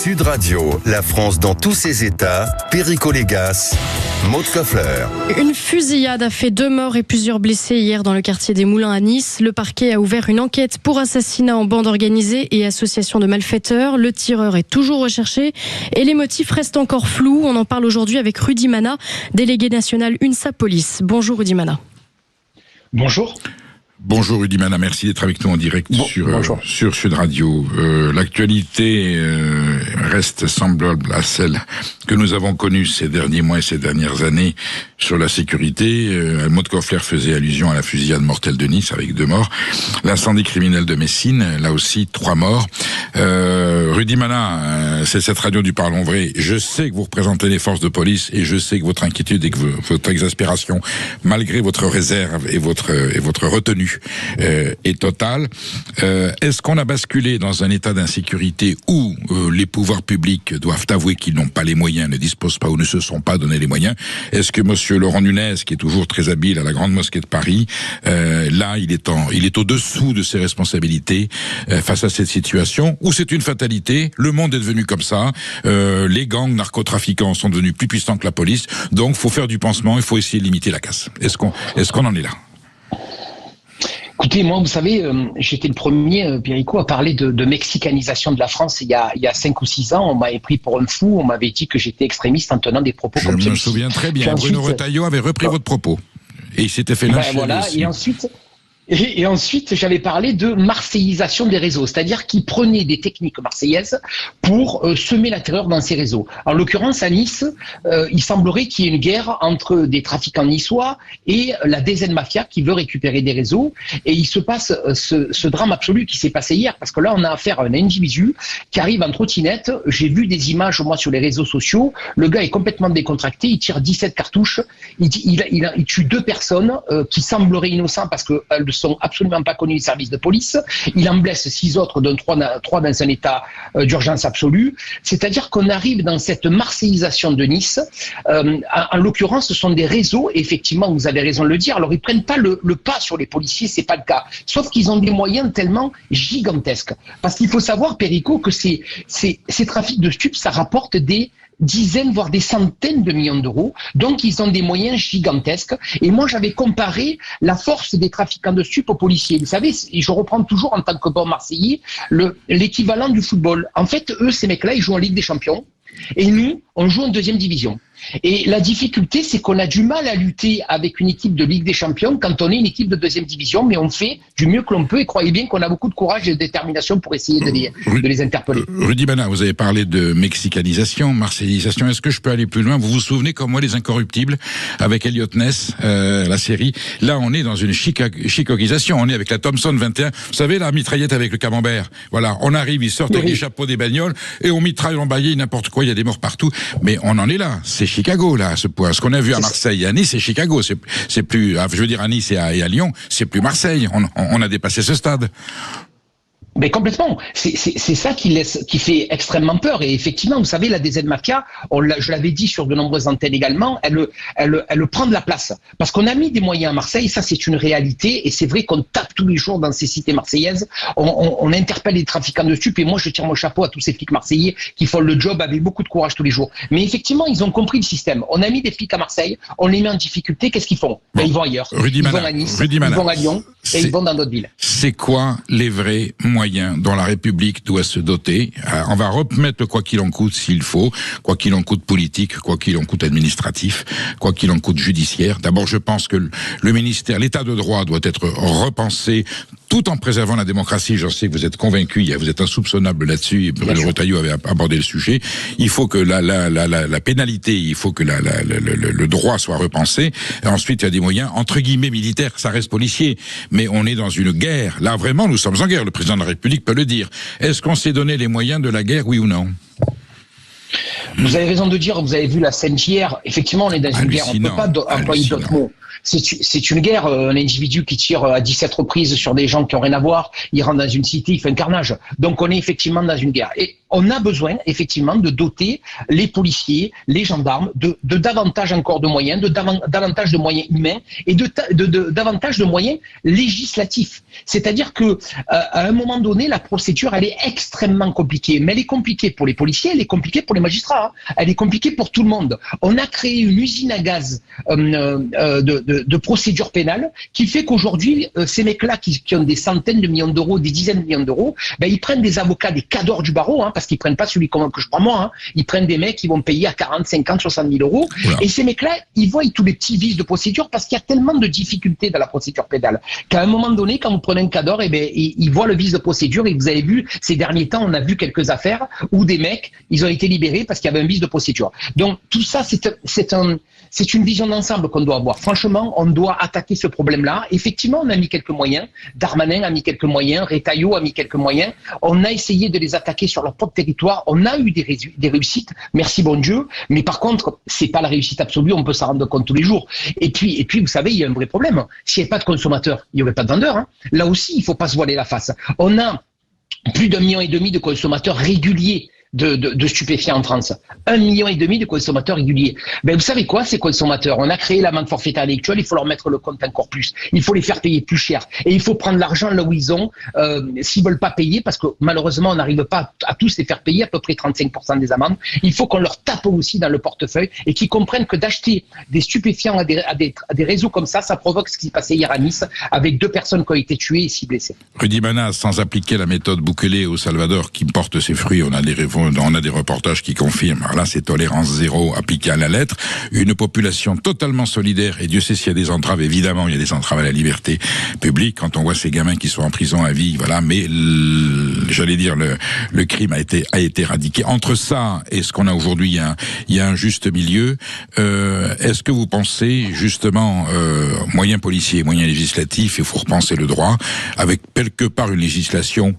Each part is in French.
Sud Radio, la France dans tous ses états, Perico Légas, Maud Koffler. Une fusillade a fait 2 morts et plusieurs blessés hier dans le quartier des Moulins à Nice. Le parquet a ouvert une enquête pour assassinat en bande organisée et association de malfaiteurs. Le tireur est toujours recherché et les motifs restent encore flous. On en parle aujourd'hui avec Rudy Mana, délégué national UNSA Police. Bonjour Rudy Mana. Bonjour. Bonjour Rudy Mana, merci d'être avec nous en direct sur Sud Radio. L'actualité reste semblable à celle que nous avons connue ces derniers mois et ces dernières années sur la sécurité. Maud Koffler faisait allusion à la fusillade mortelle de Nice avec 2 morts. L'incendie criminel de Messine, là aussi 3 morts. Rudy Mana, c'est cette radio du Parlons Vrai. Je sais que vous représentez les forces de police et je sais que votre inquiétude et que votre exaspération, malgré votre réserve et votre retenue, est totale. Est-ce qu'on a basculé dans un état d'insécurité où les pouvoirs publics doivent avouer qu'ils n'ont pas les moyens, ne disposent pas ou ne se sont pas donné les moyens? Est-ce que monsieur Laurent Nunez, qui est toujours très habile à la Grande Mosquée de Paris, là, il est au-dessous de ses responsabilités face à cette situation, ou c'est une fatalité? Le monde est devenu comme ça. Les gangs narcotrafiquants sont devenus plus puissants que la police, donc faut faire du pansement, il faut essayer de limiter la casse. Est-ce qu'on en est là? Écoutez, moi, vous savez, j'étais le premier, Perico, à parler de mexicanisation de la France il y a 5 ou 6 ans. On m'avait pris pour un fou, on m'avait dit que j'étais extrémiste en tenant des propos comme celui-ci. Je me souviens très bien, Bruno Retailleau avait repris votre propos. Et il s'était fait lyncher aussi. Et ensuite, j'avais parlé de marseillisation des réseaux, c'est-à-dire qu'ils prenaient des techniques marseillaises pour semer la terreur dans ces réseaux. En l'occurrence, à Nice, il semblerait qu'il y ait une guerre entre des trafiquants niçois et la DZ Mafia qui veut récupérer des réseaux. Et il se passe ce drame absolu qui s'est passé hier, parce que là, on a affaire à un individu qui arrive en trottinette. J'ai vu des images, moi, sur les réseaux sociaux. Le gars est complètement décontracté, il tire 17 cartouches, il tue 2 personnes qui sembleraient innocentes parce qu'elles sont absolument pas connues des services de police. Il en blesse 6 autres, dont 3 dans un état d'urgence absolue. C'est-à-dire qu'on arrive dans cette marseillisation de Nice. En l'occurrence, ce sont des réseaux, et effectivement, vous avez raison de le dire. Alors, ils prennent pas le pas sur les policiers, c'est pas le cas. Sauf qu'ils ont des moyens tellement gigantesques. Parce qu'il faut savoir, Perico, que ces trafics de stupes, ça rapporte des dizaines, voire des centaines de millions d'euros. Donc, ils ont des moyens gigantesques. Et moi, j'avais comparé la force des trafiquants de stupes aux policiers. Vous savez, et je reprends toujours en tant que bon Marseillais, l'équivalent du football. En fait, eux, ces mecs-là, ils jouent en Ligue des Champions. Et nous, on joue en 2e division. Et la difficulté, c'est qu'on a du mal à lutter avec une équipe de Ligue des Champions quand on est une équipe de 2e division, mais on fait du mieux que l'on peut, et croyez bien qu'on a beaucoup de courage et de détermination pour essayer de les interpeller. Rudy Mana, vous avez parlé de mexicanisation, marseillisation. Est-ce que je peux aller plus loin? Vous vous souvenez, comme moi, Les Incorruptibles, avec Elliot Ness, la série. Là, on est dans une chicogisation. On est avec la Thompson 21. Vous savez, la mitraillette avec le camembert. Voilà, on arrive, ils sortent avec les chapeaux des bagnoles, et on mitraille, on baille n'importe quoi, il y a des morts partout. Mais on en est là. C'est Chicago, là, à ce point. Ce qu'on a vu à Marseille et à Nice, c'est Chicago. C'est plus, je veux dire, à Nice et à Lyon, c'est plus Marseille. On a dépassé ce stade. Mais complètement. C'est ça qui fait extrêmement peur. Et effectivement, vous savez, la DZ Mafia, je l'avais dit sur de nombreuses antennes également, elle prend de la place. Parce qu'on a mis des moyens à Marseille, ça c'est une réalité. Et c'est vrai qu'on tape tous les jours dans ces cités marseillaises. On interpelle les trafiquants de stupes. Et moi, je tire mon chapeau à tous ces flics marseillais qui font le job avec beaucoup de courage tous les jours. Mais effectivement, ils ont compris le système. On a mis des flics à Marseille, on les met en difficulté. Qu'est-ce qu'ils font? Ils vont ailleurs. Ils vont à Nice, ils vont à Lyon, et ils vont dans d'autres villes. C'est quoi les vrais moyens dont la République doit se doter? On va remettre le quoi qu'il en coûte s'il faut, quoi qu'il en coûte politique, quoi qu'il en coûte administratif, quoi qu'il en coûte judiciaire. D'abord, je pense que le ministère, l'état de droit doit être repensé tout en préservant la démocratie. J'en sais que vous êtes convaincu, vous êtes insoupçonnable là-dessus, et Bruno Retailleau avait abordé le sujet. Il faut que la pénalité, il faut que le droit soit repensé. Et ensuite, il y a des moyens, entre guillemets, militaires, ça reste policier. Mais on est dans une guerre. Là, vraiment, nous sommes en guerre. Le président de la République peut le dire. Est-ce qu'on s'est donné les moyens de la guerre, oui ou non? Vous avez raison de dire, vous avez vu la scène hier. Effectivement, on est dans une guerre. On ne peut pas employer d'autres mots. C'est une guerre. Un individu qui tire à 17 reprises sur des gens qui n'ont rien à voir, il rentre dans une cité, il fait un carnage. Donc on est effectivement dans une guerre. Et on a besoin effectivement de doter les policiers, les gendarmes de davantage encore de moyens, de davantage de moyens humains et de davantage de moyens législatifs. C'est-à-dire que à un moment donné, la procédure, elle est extrêmement compliquée. Mais elle est compliquée pour les policiers, elle est compliquée pour les magistrats. Elle est compliquée pour tout le monde. On a créé une usine à gaz de procédure pénale qui fait qu'aujourd'hui, ces mecs-là qui ont des centaines de millions d'euros, des dizaines de millions d'euros, ils prennent des avocats, des cadors du barreau, parce qu'ils prennent pas celui que je prends moi. Ils prennent des mecs qui vont payer à 40, 50, 60 000 euros. Voilà. Et ces mecs-là, ils voient tous les petits vices de procédure parce qu'il y a tellement de difficultés dans la procédure pénale qu'à un moment donné, quand vous prenez un cador, ils voient le vice de procédure. Et vous avez vu, ces derniers temps, on a vu quelques affaires où des mecs, ils ont été libérés parce qu'il y avait un vice de procédure. Donc tout ça, c'est une vision d'ensemble qu'on doit avoir. Franchement, on doit attaquer ce problème-là. Effectivement, on a mis quelques moyens. Darmanin a mis quelques moyens. Retailleau a mis quelques moyens. On a essayé de les attaquer sur leur propre territoire. On a eu des réussites. Merci bon Dieu. Mais par contre, c'est pas la réussite absolue. On peut s'en rendre compte tous les jours. Et puis, vous savez, il y a un vrai problème. S'il n'y avait pas de consommateurs, il n'y aurait pas de vendeurs. Là aussi, il faut pas se voiler la face. On a plus d'1,5 million de consommateurs réguliers de stupéfiants en France. 1,5 million de consommateurs réguliers. Vous savez quoi, ces consommateurs? On a créé l'amende forfaitaire délictuelle, il faut leur mettre le compte encore plus. Il faut les faire payer plus cher. Et il faut prendre l'argent là où ils ont, s'ils veulent pas payer, parce que malheureusement, on n'arrive pas à tous les faire payer, à peu près 35% des amendes. Il faut qu'on leur tape aussi dans le portefeuille et qu'ils comprennent que d'acheter des stupéfiants à des réseaux comme ça provoque ce qui s'est passé hier à Nice, avec 2 personnes qui ont été tuées et 6 blessés. Rudy Mana, sans appliquer la méthode Bukele au Salvador qui porte ses fruits, on a des reportages qui confirment, alors là c'est tolérance zéro appliquée à la lettre, une population totalement solidaire, et Dieu sait s'il y a des entraves, évidemment il y a des entraves à la liberté publique, quand on voit ces gamins qui sont en prison à vie, voilà, mais j'allais dire le crime a été éradiqué. Entre ça et ce qu'on a aujourd'hui, il y a un juste milieu. Est-ce que vous pensez justement moyens policiers, moyens législatifs, il faut repenser le droit, avec quelque part une législation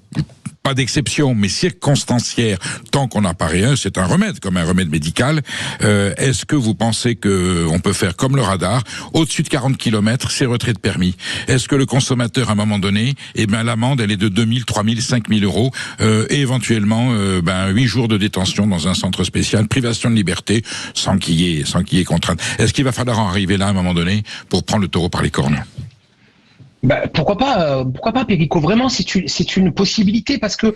pas d'exception, mais circonstancière, tant qu'on n'a pas rien, c'est un remède, comme un remède médical. Est-ce que vous pensez que on peut faire comme le radar, au-dessus de 40 km, c'est retrait de permis? Est-ce que le consommateur, à un moment donné, l'amende, elle est de 2 000, 3 000, 5 000 euros, et éventuellement, 8 jours de détention dans un centre spécial, privation de liberté, sans qu'il y ait contrainte. Est-ce qu'il va falloir en arriver là, à un moment donné, pour prendre le taureau par les cornes? Pourquoi pas, Perico? Vraiment, c'est une possibilité parce que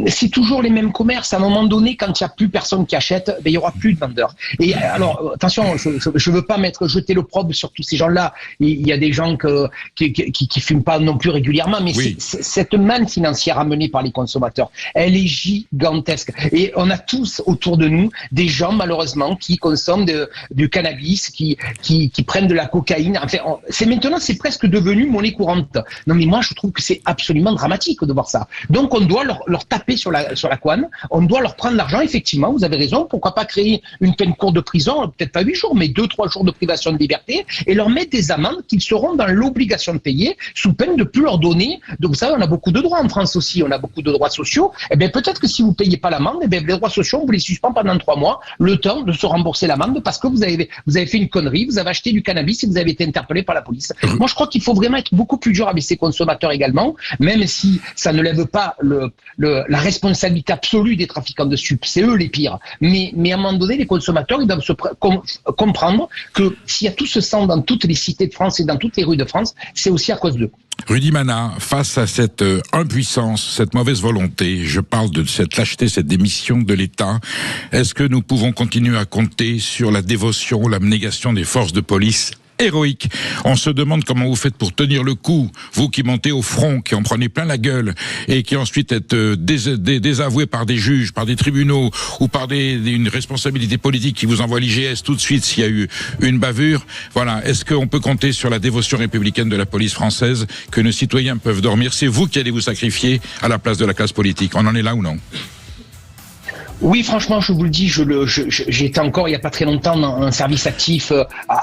c'est toujours les mêmes commerces. À un moment donné, quand il n'y a plus personne qui achète, il y aura plus de vendeurs. Et alors, attention, je veux pas jeter l'opprobre sur tous ces gens-là. Il y a des gens qui fument pas non plus régulièrement, mais oui. Cette manne financière amenée par les consommateurs, elle est gigantesque. Et on a tous autour de nous des gens, malheureusement, qui consomment du cannabis, qui prennent de la cocaïne. Enfin, c'est presque devenu monnaie courante. Non mais moi je trouve que c'est absolument dramatique de voir ça. Donc on doit leur taper sur la couenne, on doit leur prendre l'argent, effectivement, vous avez raison, pourquoi pas créer une peine courte de prison, peut-être pas 8 jours, mais 2-3 jours de privation de liberté, et leur mettre des amendes qu'ils seront dans l'obligation de payer, sous peine de plus leur donner. Donc vous savez, on a beaucoup de droits en France aussi, on a beaucoup de droits sociaux, et bien peut-être que si vous payez pas l'amende, les droits sociaux, on vous les suspend pendant 3 mois, le temps de se rembourser l'amende, parce que vous avez fait une connerie, vous avez acheté du cannabis et vous avez été interpellé par la police. Moi je crois qu'il faut vraiment être beaucoup plus dur avec ces consommateurs également, même si ça ne lève pas la responsabilité absolue des trafiquants de stupes, c'est eux les pires. Mais à un moment donné, les consommateurs, ils doivent comprendre que s'il y a tout ce sang dans toutes les cités de France et dans toutes les rues de France, c'est aussi à cause d'eux. Rudy Mana, face à cette impuissance, cette mauvaise volonté, je parle de cette lâcheté, cette démission de l'État, est-ce que nous pouvons continuer à compter sur la dévotion, l'abnégation des forces de police héroïque? On se demande comment vous faites pour tenir le coup, vous qui montez au front, qui en prenez plein la gueule, et qui ensuite êtes désavoué par des juges, par des tribunaux, ou par une responsabilité politique qui vous envoie l'IGS tout de suite s'il y a eu une bavure. Voilà. Est-ce qu'on peut compter sur la dévotion républicaine de la police française, que nos citoyens peuvent dormir? C'est vous qui allez vous sacrifier à la place de la classe politique. On en est là ou non? Oui, franchement, je vous le dis, j'étais encore il n'y a pas très longtemps dans un service actif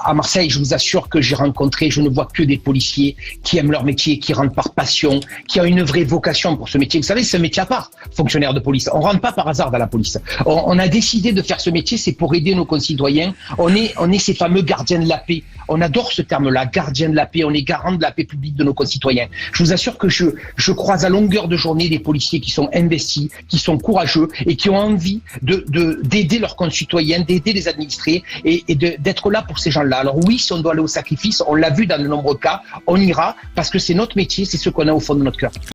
à Marseille, je vous assure que je ne vois que des policiers qui aiment leur métier, qui rentrent par passion, qui ont une vraie vocation pour ce métier. Vous savez, c'est un métier à part, fonctionnaire de police. On rentre pas par hasard dans la police. On a décidé de faire ce métier, c'est pour aider nos concitoyens. On est ces fameux gardiens de la paix. On adore ce terme-là, gardien de la paix. On est garant de la paix publique de nos concitoyens. Je vous assure que je croise à longueur de journée des policiers qui sont investis, qui sont courageux et qui ont envie d'aider leurs concitoyens, d'aider les administrés et d'être là pour ces gens-là. Alors oui, si on doit aller au sacrifice, on l'a vu dans de nombreux cas, on ira parce que c'est notre métier, c'est ce qu'on a au fond de notre cœur.